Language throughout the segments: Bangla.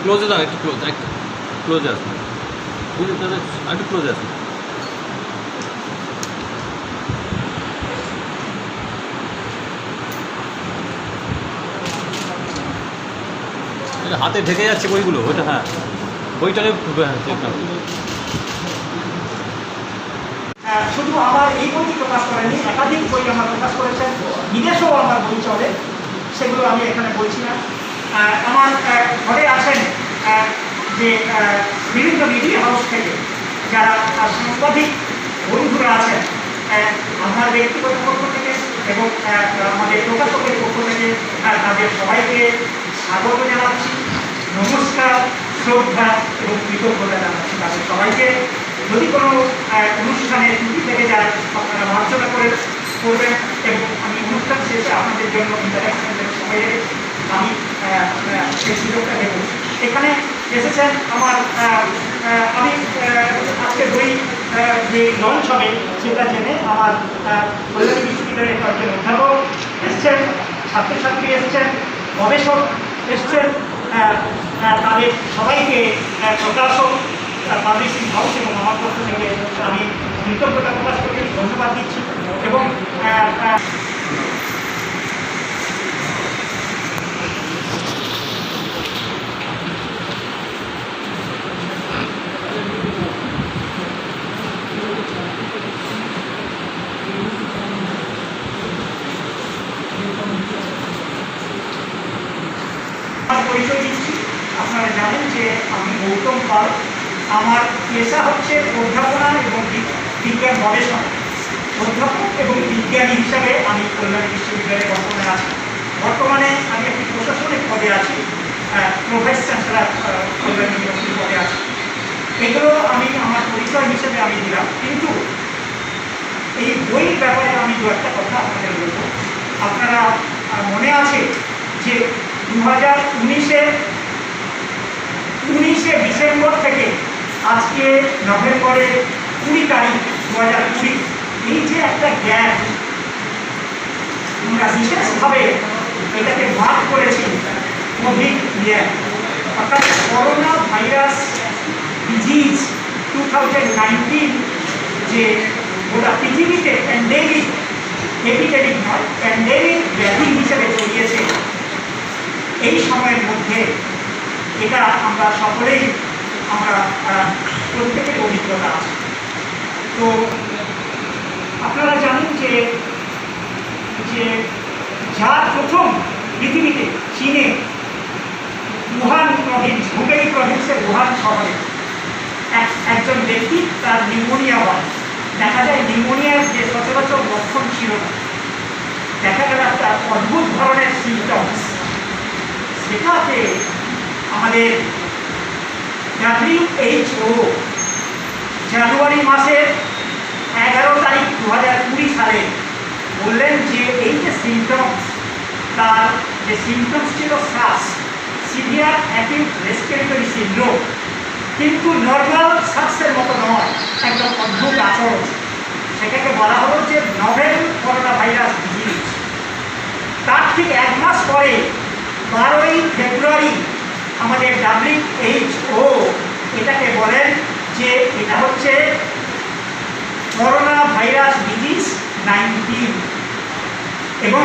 ক্লোজে দাও, একটু ক্লোজ, একটু ক্লোজে আসুন, বুঝলি তাহলে একটু ক্লোজে আসুন। এটা হাতে ঢেকে যাচ্ছে বইগুলো, ওইটা হ্যাঁ বইটাকে শুধু আমার এই বইটি প্রকাশ করেনি, একাধিক বই আমার প্রকাশ করেছেন, বিদেশেও আমার বই চলে, সেগুলো আমি এখানে বলছি না। আমার ঘরে আছেন যে বিভিন্ন মিডিয়া হাউস থেকে যারা সাংবাদিক বন্ধুরা আছেন, আমার ব্যক্তিগত পক্ষ থেকে এবং আমাদের প্রকাশকের পক্ষ থেকে তাদের সবাইকে স্বাগত জানাচ্ছি, নমস্কার, শ্রদ্ধা এবং কৃতজ্ঞতা জানাচ্ছি তাদের সবাইকে। যদি কোনো অনুষ্ঠানে ছুটি থেকে যায় আপনারা মার্জনা করবেন এবং আমি অনুষ্ঠান শেষে আপনাদের জন্য ইন্টারাকশনের সময়ে আমি সেই সুযোগটা দেব। এখানে এসেছেন আমার আমি আজকে বই যে লঞ্চ হবে সেটা জেনে আমার কল্যাণী বিশ্ববিদ্যালয়ের কয়েকজন অধ্যাপক এসছেন, ছাত্রছাত্রী এসছেন, গবেষক এসছেন, তাদের সবাইকে প্রকাশক পাবলিশিং হাউস এবং আমার পক্ষ থেকে আমি কৃতজ্ঞতা প্রকাশ করতে ধন্যবাদ দিচ্ছি। এবং পরিচয় দিচ্ছি। আপনারা জানেন যে আমি গৌতম পাল, আমার পেশা হচ্ছে অধ্যাপনা এবং বিজ্ঞান গবেষণা। অধ্যাপক এবং বিজ্ঞানী হিসাবে আমি কল্যাণী বিশ্ববিদ্যালয়ে বর্তমানে আছি। বর্তমানে আমি একটি প্রশাসনিক পদে আছি, প্রভাইস চ্যান্সেলর কল্যাণী ইউনিভার্সিটির পদে আছি। এগুলো আমি আমার পরিচয় হিসেবে আমি দিলাম, কিন্তু এই বইয়ের ব্যাপারে আমি দু একটা কথা আপনাদের বলব। আপনারা মনে আছে যে 2019-এ ডিসেম্বর থেকে আজকে নভেম্বরের 20 তারিখ 2020, এই যে একটা গ্যাপ, আমরা বিশেষভাবে এটাকে মার্ক করেছি কোভিড ইয়ার, অর্থাৎ করোনা ভাইরাস ডিজিজ 2019 যে গোটা পৃথিবীতে প্যান্ডেমিক, এপিডেমিক নয়, প্যান্ডেমিক ব্যাধি হিসেবে ছড়িয়েছে। এই সময়ের মধ্যে এটা আমরা সকলেই প্রত্যেকের অভিজ্ঞতা আছে। তো আপনারা জানেন যে যার প্রথম পৃথিবীতে চীনে উহান প্রভিন্স, হুবেই প্রভিন্সের উহান শহরে একজন ব্যক্তি তার নিউমোনিয়া হয়। দেখা যায় নিউমোনিয়ার যে সচরাচর লক্ষণ ছিল না, দেখা গেল একটা অদ্ভুত ধরনের সিমটমস। সেটাতে আমাদের WHO জানুয়ারি মাসের 11 তারিখ 2020 সালে বললেন যে এই যে সিমটমস, তার যে সিমটমস ছিল শ্বাস, সিভিয়ার অ্যাকিউট রেসপিরেটরি সিন্ড্রোম, কিন্তু নর্মাল শ্বাসের মতো নয়, একদম অদ্ভুত আচরণ। সেটাকে বলা হলো যে নভেল করোনা ভাইরাস ডিজিজ। তার ঠিক 1 মাস পরে 12ই ফেব্রুয়ারি আমাদের WHO এটাকে বলেন যে এটা হচ্ছে করোনা ভাইরাস ডিজিজ 19। এবং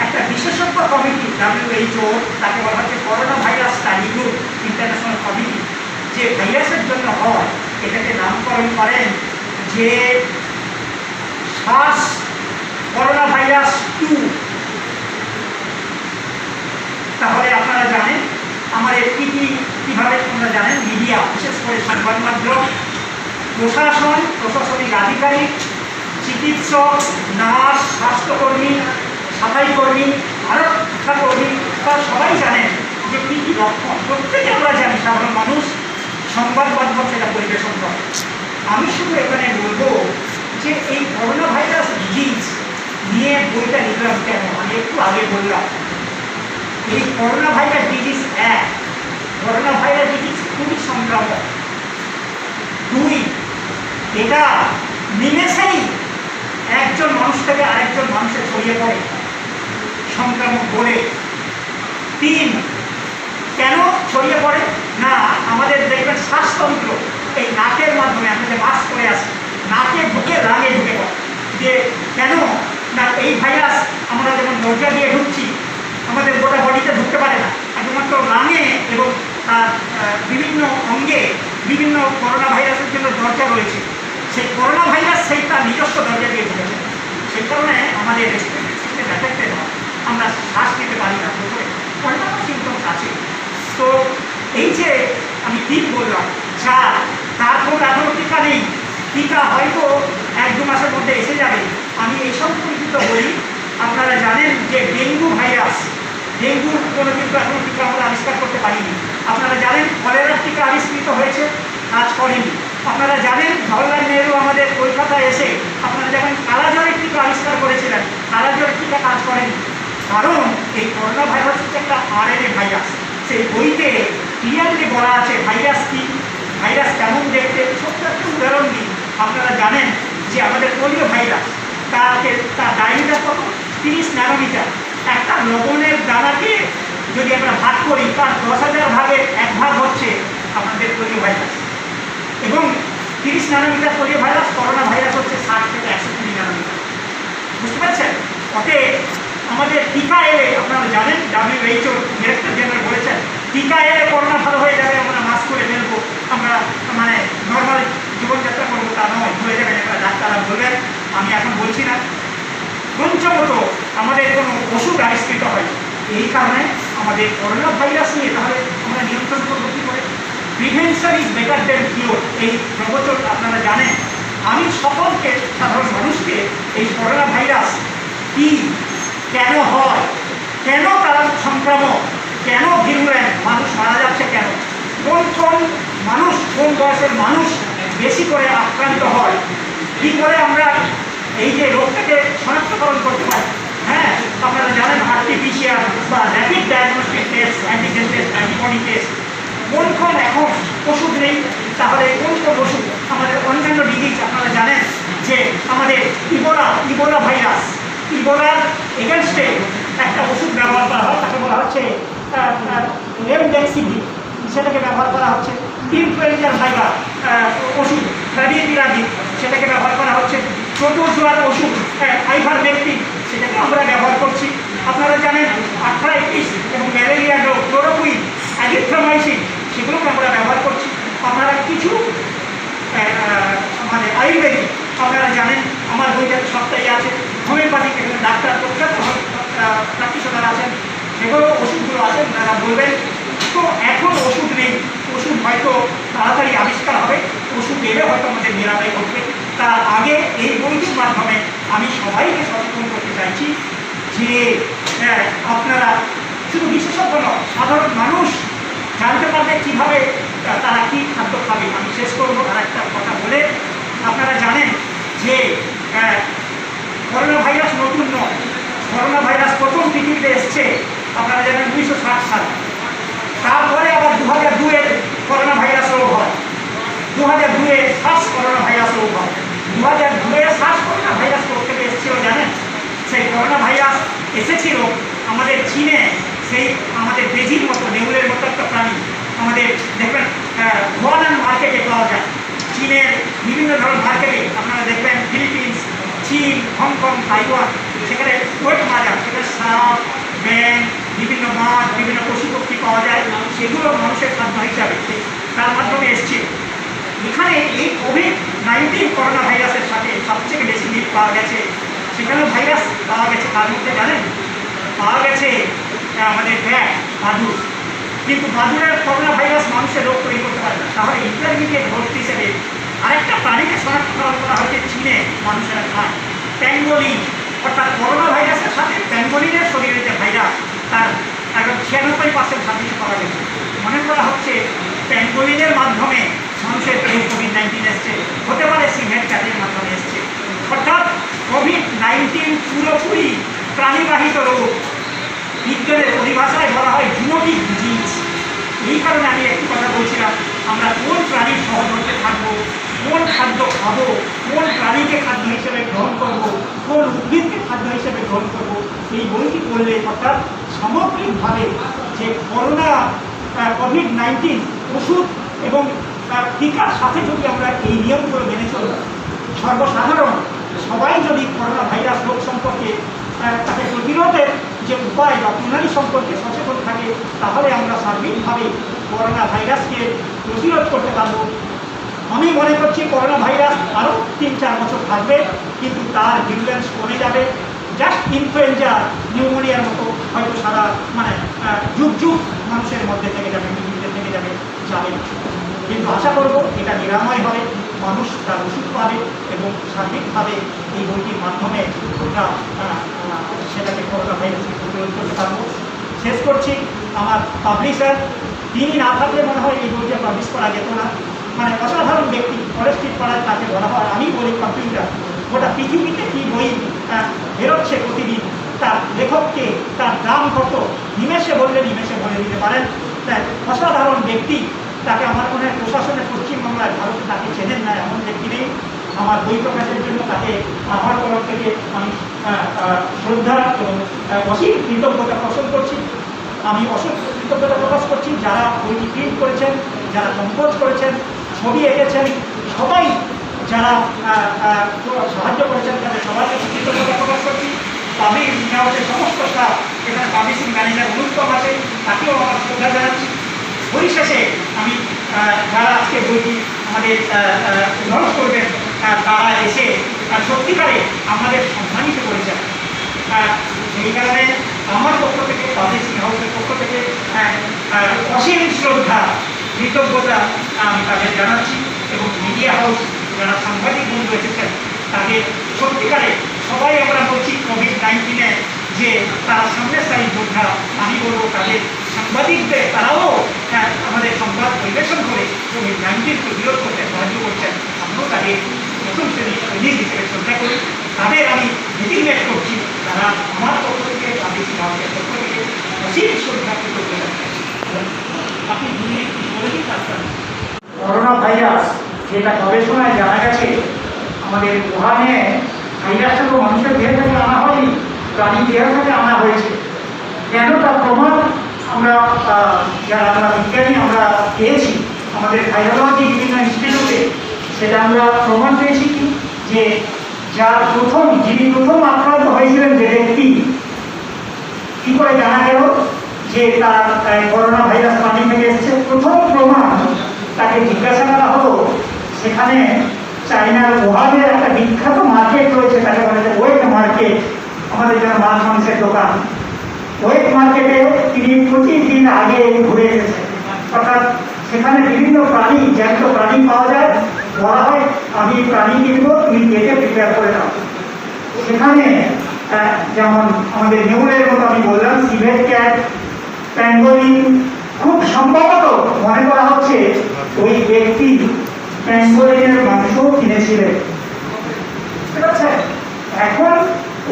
একটা বিশেষজ্ঞ কমিটি WHO, তাকে বলা হচ্ছে corona virus study group international committee, যে ভাইরাসের জন্য হয় এটাকে নামকরণ করেন যে সার্স করোনা ভাইরাস 2। তাহলে আপনারা জানেন আমাদের কীভাবে আপনারা জানেন, মিডিয়া, বিশেষ করে সংবাদ মাধ্যম, প্রশাসন, প্রশাসনিক আধিকারিক, চিকিৎসক, নার্স, স্বাস্থ্যকর্মী, সাফাই কর্মী, আরক্ষা কর্মী, তারা সবাই জানেন যে কী কী লক্ষণ। প্রত্যেকে আমরা জানি, সাধারণ মানুষ, সংবাদ মাধ্যম সেটা পরিবেশন করে। আমি শুধু এখানে বলবো যে এই করোনা ভাইরাস ডিজিজ নিয়ে বইটা লিখলাম কেন, আমি একটু আগে বললাম। এই corona virus disease 1, corona virus disease খুবই সংক্রামক। 2, এটা নিমেষেই একজন মানুষ থেকে আরেকজন মানুষের ছড়িয়ে পড়ে, সংক্রামক বলে। 3, কেন ছড়িয়ে পড়ে না আমাদের দেখবেন শ্বাসতন্ত্র এই নাকের মাধ্যমে আমরা যে মাস্ক করে আসি নাকে ঢুকে রাঙে ঢুকে পড়ে যে কেন না এই ভাইরাস আমরা যেমন দরজা দিয়ে ঢুকছি আমাদের গোটা বডিতে ঢুকতে পারে না একমাত্র রাঙে এবং তার বিভিন্ন অঙ্গে বিভিন্ন করোনা ভাইরাসের জন্য দরজা রয়েছে সেই করোনা ভাইরাস সেই তার নিজস্ব দরজা দিয়ে ঢুকেছে সেই কারণে আমাদের রেসপিরেটরি সিস্টেম এফেক্টেড হয় আমরা শ্বাস নিতে পারি না অন্যান্য সিমটমস আছে তো এই যে আমি ঠিক বললাম যা তার কোনো এখনো টিকা নেই টিকা হয়তো 1-2 মাসের মধ্যে এসে যাবে আমি এই সম্পর্কিত বলি আপনারা জানেন যে ডেঙ্গু ভাইরাস ডেঙ্গুর কোনো কিন্তু এখনো টিকা আমরা আবিষ্কার করতে পারিনি আপনারা জানেন কলেরার টিকা আবিষ্কৃত হয়েছে কাজ করেনি আপনারা জানেন জওহরলাল নেহরু আমাদের কলকাতায় এসে আপনারা যখন কালাজ্বরের টিকা আবিষ্কার করেছিলেন কালাজ্বরের টিকা কাজ করেনি কারণ এই করোনা ভাইরাস হচ্ছে একটা RNA ভাইরাস সেই বইতে ক্লিয়ারলি বলা আছে ভাইরাস কি ভাইরাস কেমন দেখতে ছোট্ট একটা উদাহরণ দিই আপনারা জানেন যে আমাদের পোলিও ভাইরাস তার ডায়ামিটার কত 30 ন্যানোমিটার একটা লবণের দানাকে যদি আমরা ভাগ করি তার 10,000 ভাগের 1 ভাগ হচ্ছে আমাদের পোলিও ভাইরাস এবং 30 nanometre polio virus corona virus হচ্ছে 60 থেকে 120 ন্যানোমিটার বুঝতে পারছেন অতএব আমাদের টিকা এলে আপনারা জানেন WHO ডিরেক্টর জেনারেল বলেছেন টিকা এলে করোনা ভালো হয়ে যাবে আমরা মাস্ক করে ফেলবো আমরা মানে নর্মাল জীবনযাত্রা করবো তা নয় হয়ে যাবে একটা ডাক্তাররা বলবেন আমি এখন বলছি না পঞ্চমত আমাদের কোনো ওষুধ আবিষ্কৃত হয় এই কারণে আমাদের করোনা ভাইরাস নিয়ে তাহলে আমরা নিয়ন্ত্রণ করবো কী করে prevention is better then cure এই প্রবচন আপনারা জানেন আমি সকলকে সাধারণ মানুষকে এই করোনা ভাইরাস কি কেন হয় কেন তারা সংক্রামক কেন ভিরুলেন্ট মানুষ মারা যাচ্ছে কেন কোন কোন মানুষ কোন বয়সের মানুষ বেশি করে আক্রান্ত হয় কী করে আমরা এই যে রোগটাকে শনাক্তকরণ করতে পারি হ্যাঁ আপনারা জানেন RT-PCR বা rapid diagnostic test antigen test antibody test কোন কোন এখন ওষুধ নেই তাহলে কোন কোন ওষুধ আমাদের অন্যান্য ডিজিজ আপনারা জানেন যে আমাদের ইবোলা ভাইরাস ইবোলার এগেনস্টে একটা ওষুধ ব্যবহার করা হয় তাকে বলা হচ্ছে রেমডেক্সিভির সেটাকে ব্যবহার করা হচ্ছে ইনফ্লুয়েঞ্জার ভাইরাস ওষুধ ফ্যাভিপিরাভির সেটাকে ব্যবহার করা হচ্ছে প্রোটোজোয়ার ওষুধ আইভারমেকটিন সেটাকে আমরা ব্যবহার করছি আপনারা জানেন আর্থ্রাইটিস এবং ম্যালেরিয়া রোগ ক্লোরোকুইন অ্যাজিথ্রোমাইসিন সেগুলোকে আমরা ব্যবহার করছি আপনারা কিছু মানে আয়ুর্বেদিক আপনারা জানেন আমার বইটা সপ্তাহে আছে হোমিওপ্যাথিক এখানে ডাক্তার প্রখ্যাত প্র্যাকটিশনার আছেন সেগুলো ওষুধগুলো আছেন তারা বলবেন তো এখন ওষুধ নেই ওষুধ হয়তো তাড়াতাড়ি আবিষ্কার হবে ওষুধ এলে হয়তো আমাদের নিরাময় ঘটবে তার আগে এই বইটির মাধ্যমে আমি সবাইকে সচেতন করতে চাইছি যে আপনারা শুধু বিশেষজ্ঞ নয় সাধারণ মানুষ জানতে পারবে কীভাবে তারা কী খাদ্য খাবে আমি শেষ করবো আর একটা কথা বলে আপনারা জানেন যে করোনা ভাইরাস নতুন নয় করোনা ভাইরাস প্রথম পৃথিবীতে এসছে আপনারা জানেন 1960 সালে তারপরে আবার 2002-এর করোনা ভাইরাস রোগ হয় 2002-এ সার্স করোনা ভাইরাস রোগ হয় 2002-এ সার্স করোনা ভাইরাস রোগ থেকে এসেছিল জানেন সেই করোনা ভাইরাস এসেছিল আমাদের চীনে সেই আমাদের বেজির মতো নেউলের মতো একটা প্রাণী আমাদের দেখবেন গোয়ানান মার্কেটে পাওয়া যায় চীনের বিভিন্ন ধরনের মার্কেটে আপনারা দেখবেন ফিলিপিন্স চীন হংকং তাইওয়ান সেখানে ওয়েট বাজার সেখানে সাপ ব্যাং বিভিন্ন মাছ বিভিন্ন পশু পক্ষী পাওয়া যায় সেগুলো মানুষের খাদ্য হিসাবে তার মাধ্যমে এসছে এখানে এই কোভিড-19 করোনা ভাইরাসের সাথে সবথেকে বেশি মিল পাওয়া গেছে সেখানেও ভাইরাস পাওয়া গেছে তার মধ্যে জানেন পাওয়া গেছে আমাদের ব্যাগ বাদুড় কিন্তু বাদুড়ের করোনা ভাইরাস মানুষের রোগ তৈরি করতে পারে না তাহলে ইন্টারমিডিয়েট ভর্তি হিসেবে আরেকটা প্রাণীকে শনাক্তকরণ করা হয়েছে চীনে মানুষেরা খায় প্যাঙ্গোলিন অর্থাৎ করোনা ভাইরাসের সাথে প্যাঙ্গোলিনের শরীরে যে ভাইরাস তার একদম 96% সাদৃশ্য পাওয়া গেছে মনে করা হচ্ছে প্যাঙ্গোলিনের মাধ্যমে মানুষের এই কোভিড-19 এসছে হতে পারে সিমেন্ট ক্যাটের মাধ্যমে এসছে অর্থাৎ কোভিড-19 পুরোপুরি প্রাণীবাহিত রোগ বিজ্ঞানের পরিভাষায় বলা হয় জুনোটিক ডিজিজ এই কারণে আমি একটি কথা বলছিলাম আমরা কোন প্রাণীর সহধর্মে থাকবো কোন খাদ্য খাবো কোন প্রাণীকে খাদ্য হিসেবে গ্রহণ করবো কোন উদ্ভিদকে খাদ্য হিসেবে গ্রহণ করবো এই বইটি পড়লে অর্থাৎ সামগ্রিকভাবে যে করোনা কোভিড-19 ওষুধ এবং টিকার সাথে যদি আমরা এই নিয়মগুলো মেনে চলি, সর্বসাধারণ সবাই যদি করোনা ভাইরাস রোগ সম্পর্কে তাকে প্রতিরোধের যে উপায় বা প্রণালী সম্পর্কে সচেতন থাকে, তাহলে আমরা সার্বিকভাবে করোনা ভাইরাসকে প্রতিরোধ করতে পারব। আমি মনে করছি করোনা ভাইরাস আরও 3-4 বছর থাকবে, কিন্তু তার ভিরুলেন্স কমে যাবে। জাস্ট ইনফ্লুয়েঞ্জা, নিউমোনিয়ার মতো হয়তো সারা যুগ যুগ মানুষের মধ্যে থেকে যাবে, পৃথিবীতে থেকে যাবে যাবে না। কিন্তু আশা করব এটা নিরাময় হবে, মানুষ তার ওষুধ পাবে এবং সার্বিকভাবে এই বইটির মাধ্যমে আমরা সেটাকে করোনা ভাইরাসকে প্রতিরোধ করতে পারবো। শেষ করছি, আমার পাবলিশার তিনি না থাকলে মনে হয় এই বইটা পাবলিশ করা যেত না। অসাধারণ ব্যক্তি, ফরেস্ট্রিট পাড়ায় তাকে বলা হয়, আমি বলি কম্পিউটার। গোটা পৃথিবীতে কি বই বেরোচ্ছে প্রতিদিন, তার লেখককে, তার দাম কত, নিমেষে বললে নিমেষে বলে দিতে পারেন। তাই অসাধারণ ব্যক্তি, তাকে আমার মনে হয় প্রশাসনের পশ্চিমবাংলায়, ভারতে তাকে চেনেন না এমন ব্যক্তি নেই। আমার বই প্রকাশের জন্য তাকে আমার তরফ থেকে আমি শ্রদ্ধা এবং অসীম কৃতজ্ঞতা পোষণ করছি। আমি অসীম কৃতজ্ঞতা প্রকাশ করছি যারা বইটি প্রিন্ট করেছেন, যারা কম্পোজ করেছেন, ছবি এঁকেছেন, সবাই যারা সাহায্য করেছেন তাদের সবার কাছে কৃতজ্ঞতা প্রকাশ করছি। পাবলিক হাউসের সমস্ত স্টাফ, এখানে পাবলিশিং ম্যানেজার অনুত্তম আছে, তাকেও আমার শ্রদ্ধা জানাচ্ছি। পরিশেষে আমি যারা আজকে বইটি আমাদের লঞ্চ করবেন, তারা এসে সত্যিকারে আমাদের সম্মানিত করেছেন। সেই কারণে আমার পক্ষ থেকে, পাবলিশিং হাউসের পক্ষ থেকে অসীম শ্রদ্ধা, কৃতজ্ঞতা আমি তাদের জানাচ্ছি। এবং মিডিয়া হাউস যারা সাংবাদিক বন্ধু এসেছেন, তাদের সত্যিকারে সবাই আমরা বলছি কোভিড-19-এ যে তারা সামনের সারি যোদ্ধা। আমি বলবো তাদের সাংবাদিকদের, তারাও আমাদের সংবাদ পরিবেশন করে কোভিড-19কে বিরোধ করতে সাহায্য করছেন। আমরাও তাদের প্রথম শ্রেণীর সৈনিক হিসেবে শ্রদ্ধা করি। তাদের আমি ডেজিগনেট করছি, তারা আমার পক্ষ থেকে, পাবলিশিং হাউসের পক্ষ থেকে অসীম শ্রদ্ধা কৃতজ্ঞতা। আপনি বলে দিন তার করোনা ভাইরাস, যেটা গবেষণায় জানা গেছে আমাদের উহানে ভাইরাসটা তো মানুষের দেহ থেকে আনা হয়নি, প্রাণী দেহ থেকে আনা হয়েছে। কেন তার প্রমাণ আমরা যারা আমরা বিজ্ঞানী আমরা পেয়েছি আমাদের ভাইরোলজি বিভিন্ন ইনস্টিটিউটে, সেটা আমরা প্রমাণ পেয়েছি যে যিনি প্রথম আক্রান্ত হয়েছিলেন যে ব্যক্তি, কি করে জানা গেল যে তার করোনা ভাইরাস প্রাণী থেকে এসেছে? প্রথম প্রমাণ, তাকে জিজ্ঞাসা করা হলো, সেখানে চাইনার ওহানের একটা বিখ্যাত মার্কেট রয়েছে, তাকে বলে যে ওয়েট মার্কেট, আমাদের যারা মাছ মাংসের দোকান, ওয়েট মার্কেটে তিনি প্রতিদিন আগে ঘুরে এসেছেন। অর্থাৎ সেখানে বিভিন্ন প্রাণী, জ্যান্ত প্রাণী পাওয়া যায়, বলা হয় আমি প্রাণী কিনবো, তুমি কেটে প্রিপেয়ার করে দাও। সেখানে যেমন আমাদের নেউলের মতো আমি বললাম, সিভেট ক্যাট, প্যাঙ্গোলিন, খুব সম্ভবত মনে করা হচ্ছে ওই ব্যক্তি প্যাঙ্গোলিনের মাংসও কিনেছিলেন। ঠিক আছে, এখন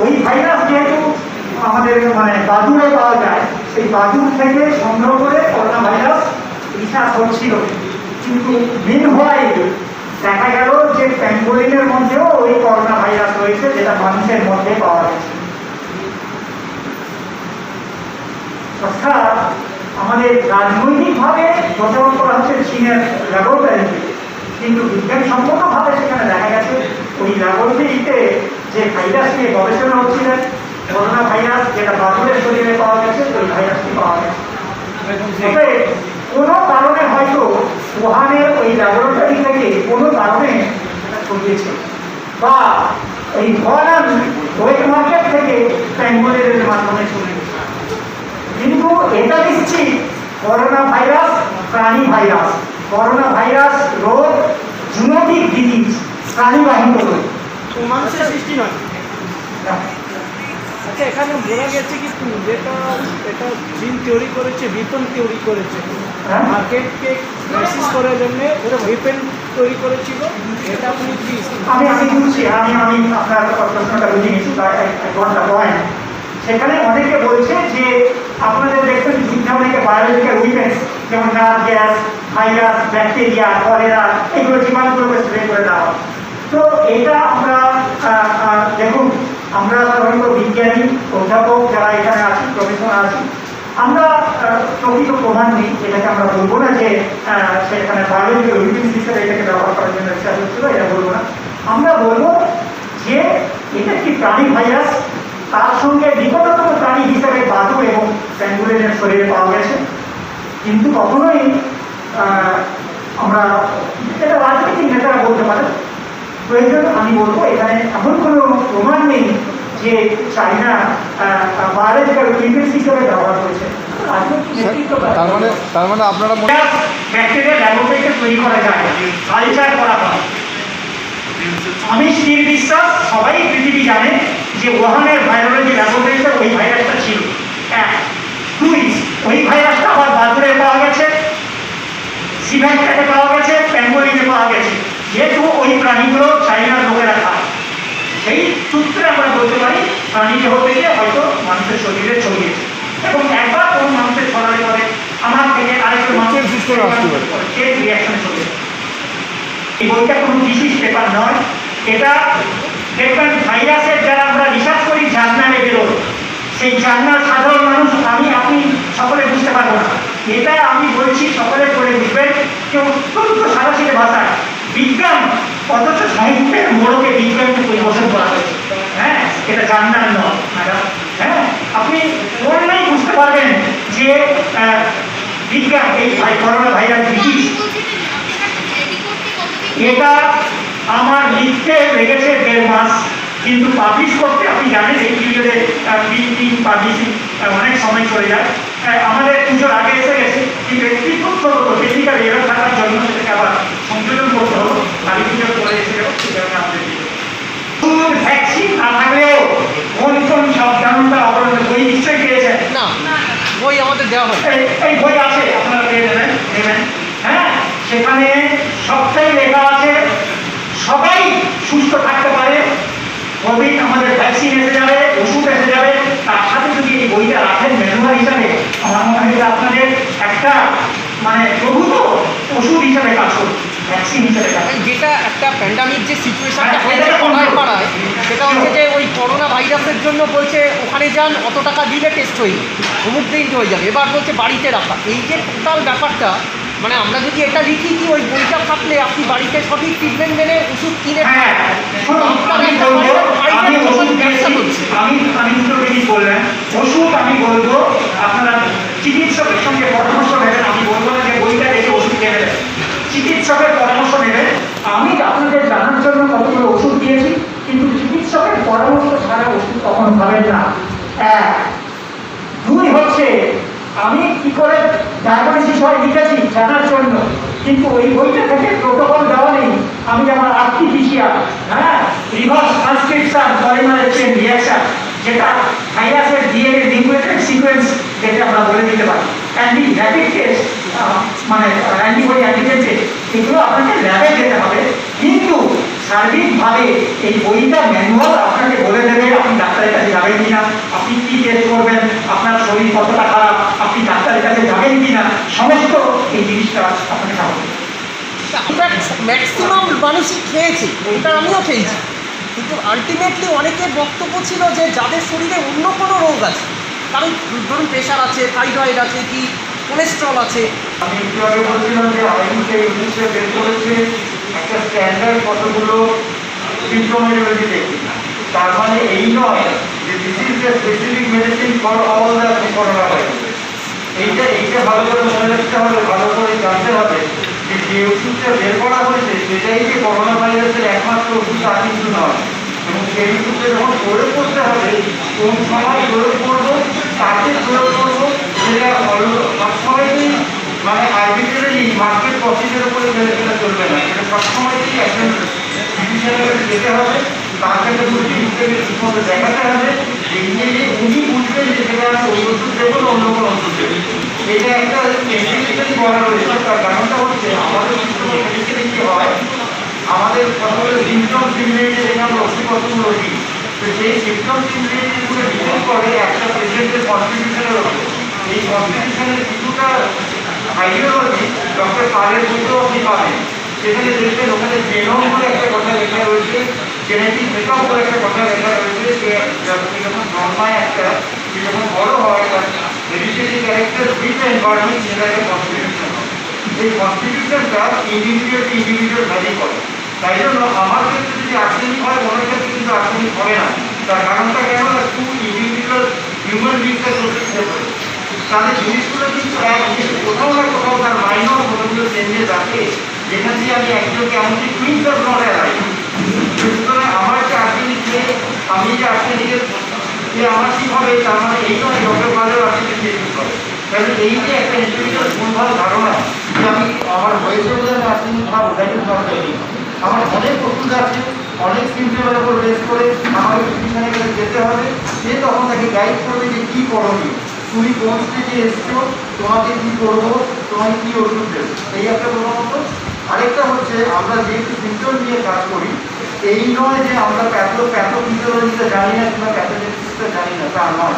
ওই ভাইরাস যেহেতু আমাদের বাদুড়ে পাওয়া যায়, সেই বাদুড় থেকে সংগ্রহ করে করোনা ভাইরাস রিসার্চ হচ্ছিল। কিন্তু মিনহোয়াইল দেখা গেল যে প্যাঙ্গোলিনের মধ্যেও ওই করোনা ভাইরাস রয়েছে, যেটা মানুষের মধ্যে পাওয়া গেছে। অর্থাৎ আমাদের রাজনৈতিকভাবে দোষারোপ করা হচ্ছে চীনের ল্যাবরেটরিতে, কিন্তু বিজ্ঞানসম্মতভাবে সেখানে দেখা গেছে ওই ল্যাবরেটরিতে যে ভাইরাস নিয়ে গবেষণা হচ্ছিলেন, করোনা ভাইরাস যেটা বাদুড়ের শরীরে পাওয়া গেছে, ওই ভাইরাসটি পাওয়া গেছে। তবে কোনো কারণে হয়তো ওহানের ওই ল্যাবরেটরি থেকে কোনো কারণে ছড়িয়েছে, বা এই ফরেন ওয়েট মার্কেট থেকে প্যাঙ্গোলিনের মাধ্যমে ছড়িয়েছে। কিন্তু এটা নিশ্চিত করোনা ভাইরাস প্রাণী ভাইরাস, করোনা ভাইরাস রোগ জুনোটিক ডিজিজ, প্রাণীবাহিত রোগ, মানুষের সৃষ্টি নয়। আচ্ছা, এখানে বলা গেছে কি যেটা এটা জিন তৈরি করেছে, বিপন তৈরি করেছে, মার্কেটকে ক্রাইসিস করার জন্য উইপেন তৈরি করেছিল, এটা আপনি কি? আমি বুঝছি, আমি আপনার প্রশ্নটা বুঝে নিচ্ছি, ঘন্টা পয়েন্ট। সেখানে অনেকে বলছে যে আপনাদের দেখবেন যুদ্ধে অনেকে বায়োলজিক্যাল উইপেন্স, যেমন nerve gas, virus, bacteria, cholera, এগুলো জীবাণুগুলোকে স্প্রে করে দেওয়া। তো এটা আমরা দেখুন, আমরা সাধারণত বিজ্ঞানী অধ্যাপক যারা এখানে আছি, প্রফেসর আছি, আমরা প্রকৃত প্রমাণ নেই, এটাকে আমরা বলবো না যে সেখানে বায়োলজিক্যাল উইপেন্স হিসেবে এটাকে ব্যবহার করার জন্য চেষ্টা হচ্ছিল, এটা বলবো না। আমরা বলবো যে এটা একটি প্রাণী ভাইরাস, তার সঙ্গে নিকটতম প্রাণী হিসেবে বাদু এবং প্যাঙ্গুলিনের শরীরে পাওয়া গেছে, কিন্তু কখনোই আমরা এটা রাজনৈতিক নেতারা বলতে পারে। প্রয়োজন আমি বলবো এখানে এমন কোনো প্রমাণ নেই যে চাইনা বায়োলজিক্যাল উইপেন্স হিসেবে ব্যবহার করেছে। তার মানে আপনারা ব্যাকটেরিয়া ল্যাবরেটরিতে তৈরি করা যায়, কালচার করা হয়। আমি স্থির বিশ্বাস, সবাই পৃথিবী জানে যে ওহানের ভাইরোলজি ল্যাবরেটরিতে ওই ভাইরাসটা ছিল। এক, দুই, ওই ভাইরাসটা আবার বাদুড়ে পাওয়া গেছে, সিভ্যাক্টারে পাওয়া গেছে, প্যাঙ্গোলিনে পাওয়া গেছে। যেহেতু ওই প্রাণীগুলো চাইনার লোকেরা খায়, সেই সূত্রে আমরা বলতে পারি প্রাণী দেহ থেকে হয়তো মানুষের শরীরে ছড়িয়েছে, এবং একবার কোন মানুষের ছড়ালে পরে আমার থেকে আরেকটা মানুষের সিস্টেমে আসতে পারে, সেই রিয়াকশনে চলে যায়। এই বইটা কোনো ডিসিজ পেপার নয়, এটা দেখবেন ভাইরাসের যারা আমরা রিসার্চ করি জার্নালে বেরোয়, সেই জার্নাল সাধারণ মানুষ আমি আপনি সকলে বুঝতে পারবো না। এটা আমি বলছি সকলে করে বুঝবেন যে অত্যন্ত সাদাসিধে ভাষায় বিজ্ঞান, অথচ সাহিত্যের মোড়কে বিজ্ঞানকে পরিবেশন করা হয়েছে। হ্যাঁ, এটা জার্নাল নয় ম্যাডাম। হ্যাঁ, আপনি পড়লেই বুঝতে পারবেন যে বিজ্ঞান এই করোনা ভাইরাস ডিজিজ, এটা আমার লিখতে লেগেছে 1.5 মাস, কিন্তু পাবলিশ করতে আপনি জানেন এই পিরিয়ডে প্রিন্টিং পাবলিশিং অনেক সময় চলে যায়। আমাদের পুজোর আগে এসে গেছে, কিন্তু একটি তথ্যগত টেকনিক্যাল এরর থাকার জন্য সেটাকে আবার সংযোজন করতে হলো, কালী পুজোর পরে এসে গেল, সেই কারণে আমাদের ভ্যাকসিন না থাকলেও কোন কোন সাবধানতা অবলম্বন বই নিশ্চয়ই পেয়েছেন না, বই আমাদের দেওয়া হয়, এই বই আছে, আপনারা পেয়ে নেবেন। হ্যাঁ, সেখানে সবটাই লেখা আছে, সবাই সুস্থ থাকতে পারে, কোভিড আমাদের ভ্যাকসিন এসে যাবে, ওষুধ এসে যাবে, তার সাথে যদি এই বইটা রাখেন ম্যানুয়াল হিসাবে, আমার মনে হয় আপনাদের একটা মানে প্রভূত ওষুধ হিসাবে কাজ করবে, ভ্যাকসিন হিসাবে কাজ করবে। যেটা একটা প্যান্ডামিক যে সিচুয়েশনটা হয়েছে পাড়ায় পাড়ায়, সেটা হচ্ছে যে ওই করোনা ভাইরাসের জন্য বলছে ওখানে যান, অত টাকা দিলে টেস্ট হয়ে যাবে, অমুক দিন হয়ে যাবে, এবার বলছে বাড়িতে রাখা। এই যে টোটাল ব্যাপারটা, মানে আমরা যদি এটা লিখি কি ওই বইটা থাকলে আপনি বাড়িতে সঠিক ট্রিটমেন্ট মেনে ওষুধ কিনে আমি দুটো জিনিস বললেন, ওষুধ আমি বলবো আপনারা চিকিৎসকের সঙ্গে পরামর্শ নেবেন, আমি বলবো না যে বইটা দেখে ওষুধ খেয়ে নেবেন, চিকিৎসকের পরামর্শ নেবেন। আমি আপনাদের জানার জন্য কতগুলো ওষুধ দিয়েছি, কিন্তু চিকিৎসকের পরামর্শ ছাড়া ওষুধ কখনো খাবেন না। এক, দুই হচ্ছে আমি কি করে ডায়াবেটিস বিষয় লিখেছি জানার জন্য, কিন্তু ওই বইটা থেকে প্রোটোকল দেওয়া নেই। আমি আমার আরটিপিসিআর, হ্যাঁ, reverse transcription polymerase chain reaction, যেটা ভাইরাসের ডিএনএ নিউক্লিওটাইড সিকোয়েন্স, যেটা আমরা বলে দিতে পারি, অ্যান্টি র্যাপিড টেস্ট, মানে অ্যান্টিবডি অ্যান্টিজেন টেস্ট, এগুলো আপনাকে ল্যাবে যেতে হবে। কিন্তু সার্বিকভাবে এই বইটা ম্যানুয়াল আপনাকে বলে দেবে আপনি ডাক্তারের কাছে যাবেন কিনা, আপনি কি টেস্ট করবেন, আপনার শরীর কতটা খারাপ, আপনি ডাক্তারের কাছে যাবেন কিনা, সমস্ত এই জিনিসটা আপনাকে হবে। ম্যাক্সিমাম মানুষই খেয়েছে, ওইটা আমিও খেয়েছি, কিন্তু আলটিমেটলি অনেকের বক্তব্য ছিল যে যাদের শরীরে অন্য কোনো রোগ আছে, কারণ ধরুন প্রেশার আছে, থাইরয়েড আছে, কি কোলেস্ট্রল আছে। আমি একটু আগে বলছিলাম যে আইনকে ইংলিশে বের করেছে একটা স্ট্যান্ডার্ড কতগুলো সিম্পটোমোলজি দেখি, তার মানে এই নয় যে this is the specific medicine for all the corona virus. এইটা ভালো করে মনে রাখতে হবে, ভালো করে জানতে হবে যে যে ওষুধটা বের করা হয়েছে সেটাই যে করোনা ভাইরাসের একমাত্র ওষুধ তা কিন্তু নয়, এবং সেই ওষুধটা যখন প্রয়োগ করতে হবে কোন সময় প্রয়োগ করবো, তাকে প্রয়োগ করবো, সেটা সবসময়ই মানে আর্বিট্রারি মার্কেট প্রসিডের উপরে মেনে চলে চলবে না, সেটা সবসময়ই একজন ফিজিশিয়ানের যেতে হবে, তার কাছে ঠিকমতো দেখাতে হবে, দেখিয়ে যে উনি বুঝবেন যে সেটা আমি ওই ওষুধ দেবো না অন্য কোনো ওষুধ দেবো। এটা একটা মেডিকেলি করা রয়েছে, তার কারণটা হচ্ছে আমাদের মেডিকেলি কী হয়, আমাদের প্রথমে সিমটম সিমিলারিটি দেখে আমরা ওষুধপত্রগুলো দিই, তো সেই সিমটম সিমিলারিটিগুলো ডিপেন্ড করে একটা পেশেন্টের কনস্টিটিউশনের উপর। এই কনস্টিটিউশনের কিছুটা আইডিওলজি ডক্টর পালের বইতেও আপনি পাবেন, সেখানে দেখবেন ওখানে জেনোম বলে একটা কথা লেখা রয়েছে, জেনেটিক মেকআপ বলে একটা কথা লেখা রয়েছে, যে যখন জন্মায় একটা, সে যখন বড় হয় তার হেরিটেজ ক্যারেক্টার উইথ এনভায়রনমেন্ট যেটা একটা কনস্টিটিউশন হয়। এই কনস্টিটিউশনটা ইন্ডিভিজুয়াল ভ্যারি করে। তাই জন্য আমার ক্ষেত্রে যদি আর্সেনিক হয়, মনের ক্ষেত্রে কিন্তু আর্সেনিক হবে না। তার কারণটা কেন না, টু ইন্ডিভিজুয়াল হিউম্যান বিংসের প্রসেসে হয়। তাদের জিনিসগুলো কিন্তু এক, কিন্তু কোথাও না কোথাও তার মাইনর কতগুলো চেঞ্জেস আছে, যেখান দিয়ে আমি একজনকে এমনকি টুইন্স অফ নট অ্যালাইভ। সুতরাং আমার যে আর্সেনিক নেই, আমি যে আর্সেনিকের যে আমার কী হবে, তার মানে এই নয় ডক্টর ভালো আর্সেনিক দিয়ে কী হবে। তাহলে এই যে একটা ইন্ডিভিজুয়াল ভুলভাল ধারণা যে আমি আমার হয়েছে বলে আমি আর্সেনিক খাবো, তাই কিন্তু তৈরি। আমার অনেক ওষুধ আছে, অনেক সিমটমের উপর বেস করে আমাকে ফিজিশিয়ানের কাছে যেতে হবে। সে তখন তাকে গাইড করবে যে কী করণীয়, তুমি কোন স্টেজে এসছো, তোমাকে কী করবো, তোমাকে কী ওষুধ দেবো, এই একটা প্রধানত। আরেকটা হচ্ছে আমরা যেহেতু সিমটম নিয়ে কাজ করি, এই নয় যে আমরা প্যাথোফিজিওলজিটা জানি না কিংবা প্যাথোজেনেসিসটা জানি না, তা নয়।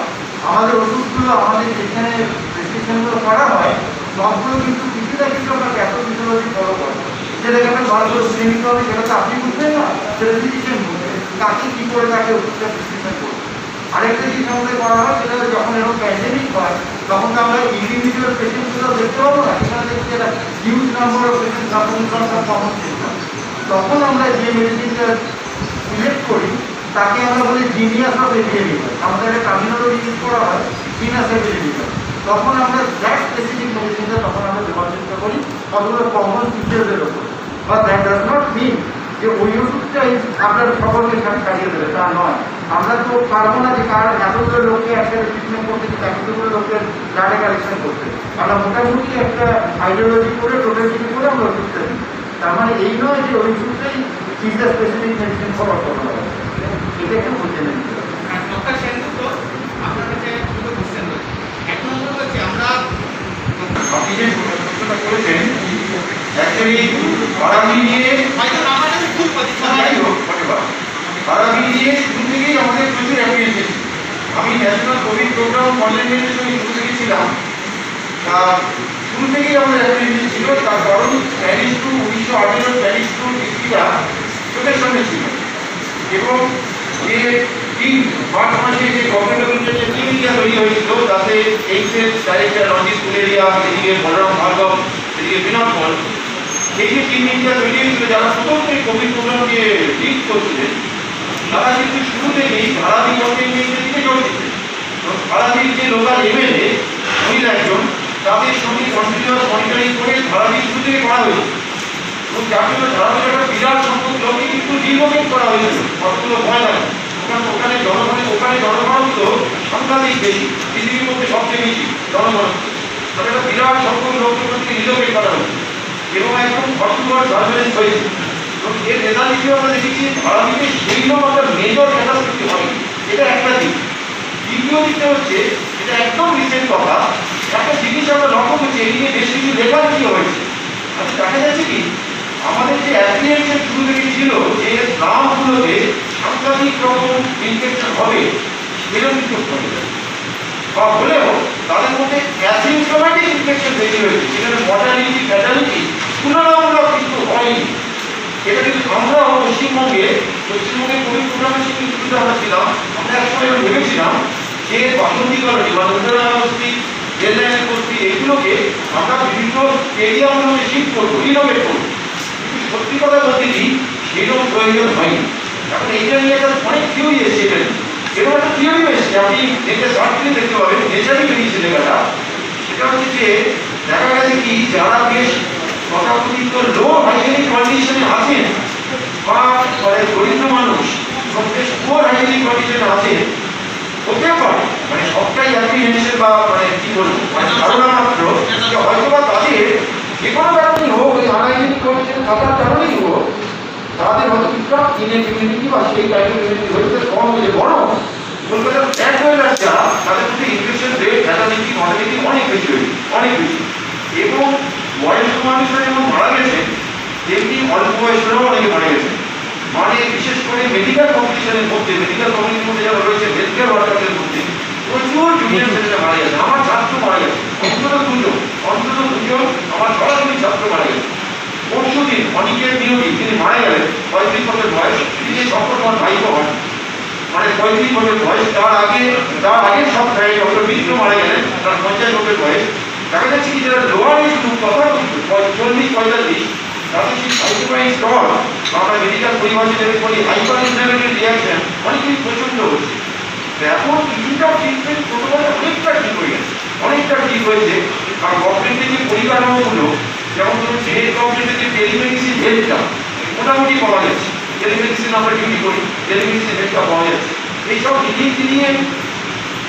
আমাদের ওষুধগুলো, আমাদের যেখানে প্রেসক্রিপশনগুলো করা হয়, সবগুলো কিন্তু কিছু না কিছু আমরা প্যাথোফিজিওলজি ফলো করি। যেটাকে আমরা ভালো করে বুঝে নিতে হবে, সেটা তো আপনি বুঝবেন না, সেটা ফিজিশিয়ান বুঝবে কাকে কী করে তাকে ওষুধটা প্রেসক্রিপশন করবে। আরেকটা জিনিস আমাদের করা হয়, সেটা যখন এরকম প্যান্ডেমিক হয়, তখন তো আমরা ইন্ডিভিজুয়াল পেশেন্টগুলো দেখতে পাবো না, সেখানে দেখছি একটা huge number of patient suffering from some common symptom. তখন আমরা যে মেডিসিনটা সিলেক্ট করি তাকে আমরা বলি জিনিয়াস অফ এপিডেমিক। আমাদের একটা টার্মিনোলজি ইউজ করা হয়, জিনিয়াস এপিডেমিক। তখন আমরা দ্যাট স্পেসিফিক মেডিসিনটা তখন আমরা দেওয়ার চেষ্টা করি কতগুলো কমন ফিচার্সের ওপর। বা দ্যাট ডাজ নট মিন যে ওই ওষুধটাই আপনার সকলকে সারিয়ে দেবে, তা নয়। আমরা তো পারবো না যে কার এতগুলো লোককে একসাথে ট্রিটমেন্ট করতে, কিন্তু এতগুলো লোকের ডাটা কালেকশন করতে। আমরা মোটামুটি একটা আইডিওলজি করে, টোটালিটি করে আমরা ওষুধটা দিই। তার মানে এই নয় যে ওই ওষুধটাই চিন্তা স্পেসিফিক মেডিসিন ফলো করতে হবে, এটা একটু বুঝে নেন। ডক্টর সেনগুপ্ত, আপনার কাছে দুটো কোশ্চেন রয়েছে। এক নম্বর হচ্ছে আমরা আপনি যে প্রশ্নটা করেছেন, অ্যাকচুয়ালি আরামি নিয়ে হয়তো নাম্বারটা ভুল করছি, যাই হোক আরামি নিয়ে শুরু থেকেই আমাদের প্রচুর অ্যাপ্রিয়েশন। আমি ন্যাশনাল কোভিড প্রোগ্রাম কন্টেন্টের সঙ্গে শুরু থেকে ছিলাম। তা শুরু থেকেই আমাদের অ্যাপ্রিয়েশন ছিল, তার কারণ প্যারিস টু 1918 প্যারিস টু ডিগ্রিটা চোখের সামনে ছিল। এবং যে তিন মার্চ মাসে যে গভর্নমেন্ট যে টিমিটা তৈরি হয়েছিল, তাতে এইচএস ডাইরেক্টর রঞ্জিত কুলেরিয়া, এদিকে বলরাম ভার্গব, এদিকে বিনোদ পল, এই যে টিম ইন্ডিয়া তৈরি হয়েছিল, যারা প্রথমে কোভিড প্রোগ্রামকে লিড করছিলেন, তারা কিন্তু শুরু থেকেই ধারাবি কন্টেন্টের দিকে জোর দিতেন। এবং ধারাবির যে লোকাল এমএলএ মহিলা একজন, তাদের সঙ্গে কন্টিনিউয়াস মনিটরিং করে ধারাবি শুরু থেকে করা হয়েছে। এবং যার জন্য ধারাবির একটা বিরাট সংখ্যক লোককে কিন্তু ডিমোটেট করা হয়েছিল, কতগুলো ভয় লাগে। ওখানে জনগণ তো সাংঘাতিক বেশি, পৃথিবীর মধ্যে সবচেয়ে বেশি জনগণ, তবে একটা বিরাট সংখ্যক লোককে রিলোকেট করা হয়েছে এবং একদম কঠোর সার্ভেলেন্স হয়েছে। এবং এর রেজাল্ট হিসেবে আমরা দেখেছি ধারাবিতে সেইরকম একটা মেজর ক্যাটাস্ট্রফি হয়। এটা একটা দিক। দ্বিতীয় দিকটা হচ্ছে, এটা একদম রিসেন্ট কথা, একটা জিনিস আমরা লক্ষ্য করছি, এই নিয়ে বেশ কিছু লেখালেখি হয়েছে। আচ্ছা, দেখা যাচ্ছে কি আমাদের যে অ্যাপ্রিয়েশন শুরু থেকে ছিল যে গ্রামগুলোতে সাংঘাতিক রকম ইনফেকশন হবে, এরকম কিছু হয়ে যায় বা হলেও তাদের মধ্যে অ্যাসিম্পটোম্যাটিক ইনফেকশন বেশি হয়েছে, সেখানে মর্টালিটি ফ্যাটালিটি তুলনামূলক কিন্তু হয়নি। এটা কিন্তু আমরাও পশ্চিমবঙ্গের কোভিড প্রোগ্রামের সঙ্গে যুক্ত আমরা ছিলাম। আমরা একসময় ভেবেছিলাম যে বাসন্তী কলোনি বা নন্দনা বস্তি, রেললাইনের বস্তি, এগুলোকে আমরা বিভিন্ন এরিয়াগুলোকে শিফট করবো, রিনোভেট করবো। কিন্তু সত্যি কথা বলতে কি সেরকম প্রয়োজন হয়নি। এখন এইটা নিয়ে একটা অনেক থিওরি এসেছে, এটা এরকম একটা থিওরি এসেছে, আপনি দেখতে সার্টিফিকেট দেখতে পাবেন, নেচারই বেরিয়েছে লেখাটা। সেটা হচ্ছে যে দেখা গেছে কি যারা বেশ তথাকথিত লো হাইজেনিক কন্ডিশনে আছেন বা দরিদ্র মানুষ এবং বেশ পোর হাইজেনিক কন্ডিশনে আছেন, হতে পারে মানে সবটাই অ্যাপ্রিহেনশন বা কি বলবো ধারণা মাত্র, হয়তো বা তাদের যে কোনো কারণেই হোক, ওই আনহাইজেনিক কন্ডিশনে থাকার কারণেই হোক, তাদের হয়তো কিছুটা ইনেট ইমিউনিটি বা সেই টাইপের ইমিউনিটি হয়েছে কম হয়েছে। বড় কলকাতার ব্যাড ওয়েলার যারা, তাদের মধ্যে ইনফেকশন রেট, ফ্যাটালিটি, মর্টালিটি অনেক বেশি হয়েছে, অনেক বেশি। এবং বয়স্ক মানুষরা যেমন মারা গেছে, তেমনি অল্প বয়সেরও অনেকে মারা গেছে। মানে বিশেষ করে মেডিকেল কমিউনিটির মধ্যে যারা রয়েছে, হেলথ কেয়ার ওয়ার্কারদের মধ্যে প্রচুর জুনিয়র ছেলেরা মারা গেছে। আমার ছাত্র মারা গেছে, অন্তত দুজন আমার সরাসরি ছাত্র মারা গেছে। পরশুদিন অনেকের বিরোধী তিনি মারা গেলেন, 35 বছর বয়স, তিনি সম্পর্ক আমার ভাইপো হন। মানে 35 বছর বয়স, তার আগের সপ্তাহে ডক্টর মিত্র মারা গেলেন, তার 50 বছর বয়স। দেখা যাচ্ছে কি যারা লোয়ার এজ গ্রুপ কথা 40-45, তাদের সেই সাইটোকাইন স্তর আমরা মেডিকেল পরিভাষা যেটা বলি হাইপার ইনফ্লামেটরি রিয়াকশন অনেকদিন প্রচণ্ড হচ্ছে। তো এখন কিছুটা ট্রিটমেন্ট প্রোটোকল অনেকটা ঠিক হয়ে গেছে, অনেকটা ঠিক হয়েছে। আর গভর্নমেন্টের যে পরিকাঠামোগুলো, যেমন ধরুন স্টেট গভর্নমেন্টের যে টেলিমেডিসিন হেল্পটা মোটামুটি পাওয়া যাচ্ছে, টেলিমেডিসিন আমরা ডিউটি করি, টেলিমেডিসিন হেল্পটা পাওয়া যাচ্ছে। এইসব জিনিস নিয়ে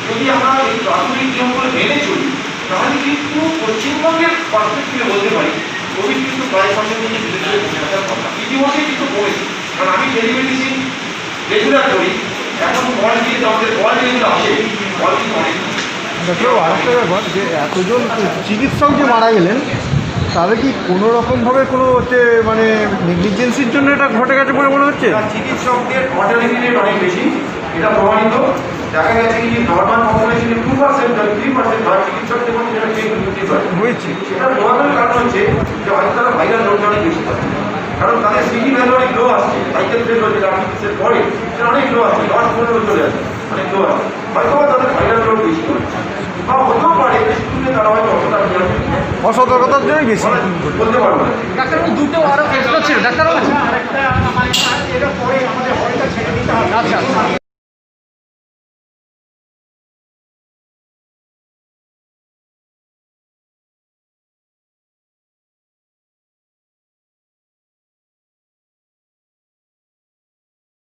যদি আমরা এই প্রাথমিক নিয়মগুলো মেনে চলি, তাহলে কিন্তু পশ্চিমবঙ্গের পার্সপেক্টিভে বলতে পারি কোভিড কিন্তু প্রায় সঙ্গে নিয়ে ধীরে ধীরে কমে আসার কথা, ইতিমধ্যে কিন্তু কমেছে। কারণ আমি টেলিমেডিসিন রেগুলার করি, এখন কল দিয়ে আমাদের কল যেগুলো আসে কল কিন্তু অনেক। ডাক্তারবাবু আরেকটা ব্যাপার, যে এতজন চিকিৎসক যে মারা গেলেন, তাহলে কি কোনো রকমভাবে কোনো হচ্ছে মানে নেগলিজেন্সির জন্য এটা ঘটে গেছে বলে মনে হচ্ছে? চিকিৎসকদের মর্টালিটি রেট অনেক বেশি, এটা প্রমাণিত। দেখা গেছে কি নর্মাল পপুলেশনে 2% 3% হয়, চিকিৎসকদের মধ্যে যেটা 10-50% হয়েছে। সেটার প্রধান কারণ হচ্ছে যে হয়তো তারা ভাইরাল লোডটা অনেক বেশি পাচ্ছে, কারণ তাদের সিটি ভ্যালু অনেক লো আসছে, সাইকেল ভ্যালু যেটা আর্টিফিসের পরে সেটা অনেক লো আসছে, 10-15 চলে আসছে, অনেক লো আসছে, হয়তো তাদের ভাইরাল লোড বেশি হচ্ছে, বা হতেও পারে স্কুলে তারা হয়তো অতটা অসতর্কতার জন্যই বেশি বলতে পারবো না। ডাক্তারবাবু দুটো আরও প্রশ্ন ছিল ডাক্তারবাবু। আরেকটা আমার এটা পরে আমাদের হলটা ছেড়ে দিতে হবে। আচ্ছা